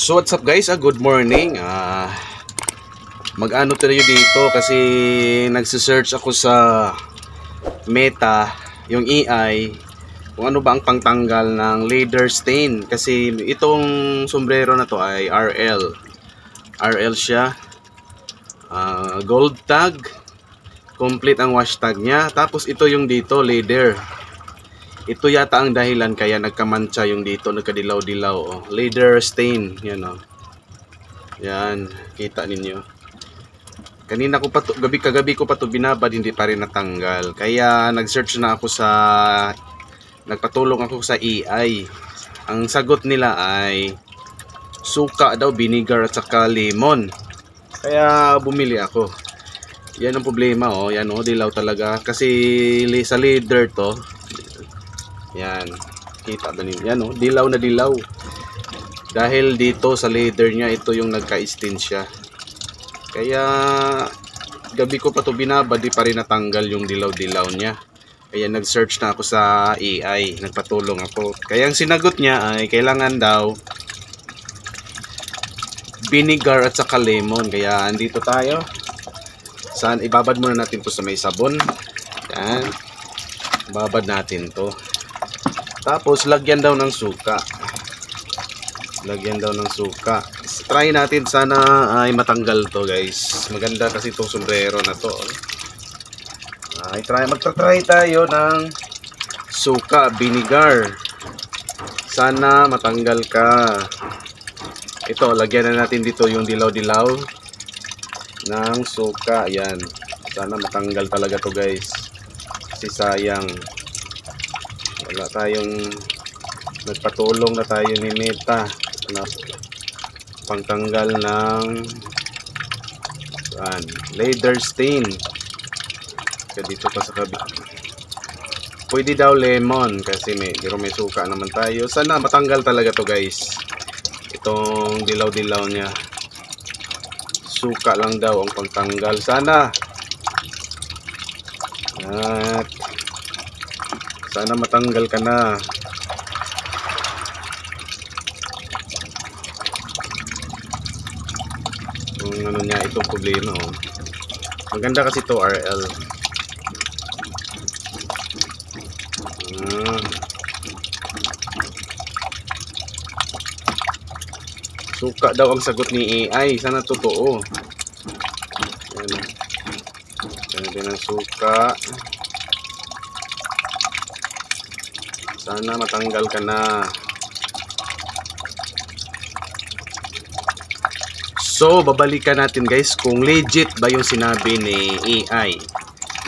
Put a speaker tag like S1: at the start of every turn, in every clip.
S1: So what's up guys, good morning. Mag-ano tayo dito kasi nagse-search ako sa Meta, yung AI, kung ano ba ang pangtanggal ng leather stain. Kasi itong sombrero na to ay RL siya. Gold tag, complete ang wash tag niya. Tapos ito yung dito, leather. Ito yata ang dahilan kaya nagkamantsa yung dito, nagkadilaw-dilaw. Oh. Leather stain, yan oh. Yan, kita ninyo. Kanina ko pa to, kagabi ko pa to binabad, hindi pa rin natanggal. Kaya nag-search na ako nagpatulong ako sa AI. Ang sagot nila ay suka daw, vinegar at saka lemon. Kaya bumili ako. Yan ang problema oh, yan oh, dilaw talaga. Kasi sa leather to, yan, kita ba ninyo? Yan oh, dilaw na dilaw. Dahil dito sa leather niya, ito yung nagka-stain siya. Kaya gabi ko pa to binabad, di pa rin natanggal yung dilaw-dilaw niya. Kaya nag-search na ako sa AI, nagpatulong ako. Kaya ang sinagot niya ay kailangan daw vinegar at saka lemon. Kaya andito tayo. Ibabad muna natin to sa may sabon. Yan. Babad natin to. Tapos lagyan daw ng suka. Lagyan daw ng suka. Try natin, sana ay matanggal to guys. Maganda kasi itong sombrero na to. Magta-try tayo ng suka, vinegar. Sana matanggal ka. Ito, lagyan na natin dito yung dilaw-dilaw ng suka. Yan. Sana matanggal talaga to guys. Kasi sayang. Wala tayong, nagpatulong na tayo ni Meta na pangtanggal ng leather stain. Kaya dito pa sa kabit. Pwede daw lemon kasi may suka naman tayo. Sana matanggal talaga to guys. Itong dilaw-dilaw niya. Suka lang daw ang pangtanggal. Sana. At sana matanggal ka na. Kung ano niya, itong problema oh. Maganda kasi to RL. Suka daw ang sagot ni AI. Sana totoo. Yan. Yan din ang suka. Sana matanggal ka na. So, babalikan natin guys kung legit ba yung sinabi ni AI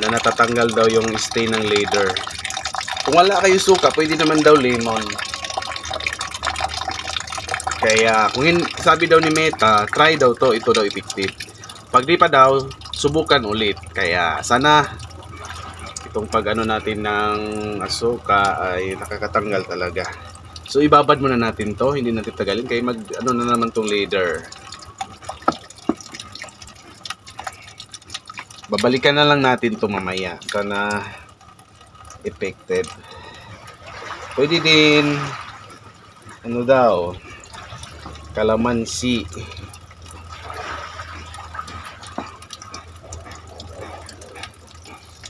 S1: na natatanggal daw yung stain ng leather. Kung wala kayo suka, pwede naman daw lemon. Kaya, kung sabi daw ni Meta, try daw to, ito daw effective. Pag di pa daw, subukan ulit. Kaya, sana itong pag-ano natin ng suka ay nakakatanggal talaga. So, ibabad muna natin to, hindi natin tagalin. Kaya mag-ano na naman tong leather. Babalikan na lang natin to mamaya. Sana effective. Pwede din ano daw, kalamansi.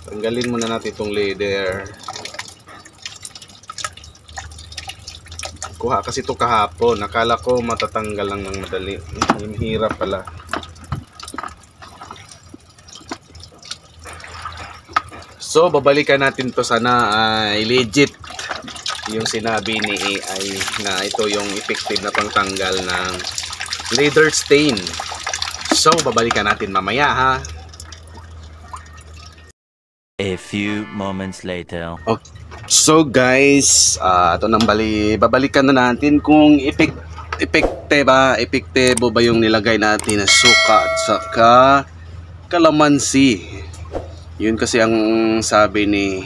S1: Tanggalin muna natin itong leather. Kuha kasi ito kahapon. Nakala ko matatanggal lang ng madali. Hirap pala. So, babalikan natin to, sana legit yung sinabi ni AI na ito yung effective na pangtanggal ng leather stain. So, babalikan natin mamaya ha.
S2: A few moments later.
S1: Okay. So guys, ito nang babalikan na natin kung epektibo ba yung nilagay natin na suka at saka kalamansi. Yun kasi ang sabi ni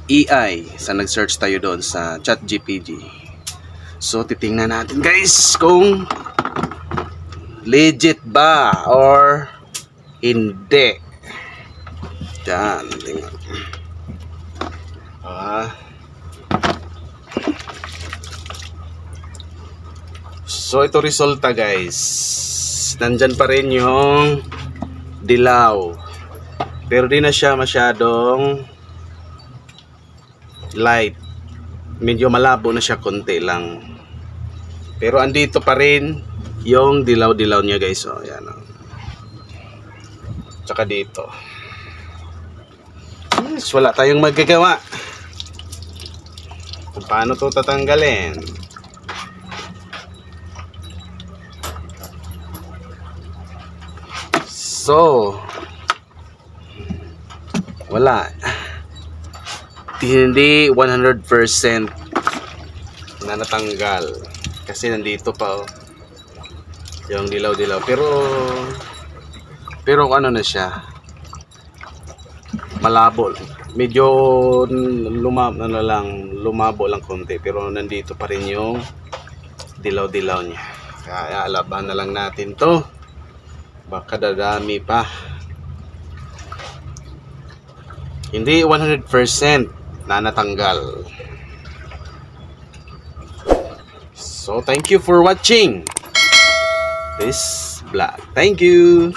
S1: AI sa nag-search tayo doon sa ChatGPT. So titingnan natin guys kung legit ba or hindi. Yan, tingnan. So ito resulta guys. Nandyan pa rin yung dilaw. Pero di na siya masyadong light. Medyo malabo na siya konti lang. Pero andito pa rin yung dilaw-dilaw niya guys. Oh, yan. Oh. Tsaka dito. Yes, wala tayong magagawa. Kung paano to tatanggalin. So, wala. Hindi 100% na natanggal. Kasi nandito pa oh, yung dilaw-dilaw. Pero ano na siya. Malabo. Medyo lumabo lang konti. Pero nandito pa rin yung dilaw-dilaw niya. Kaya alaban na lang natin to. Baka dadami pa. Hindi 100% na natanggal. So thank you for watching this vlog. Thank you.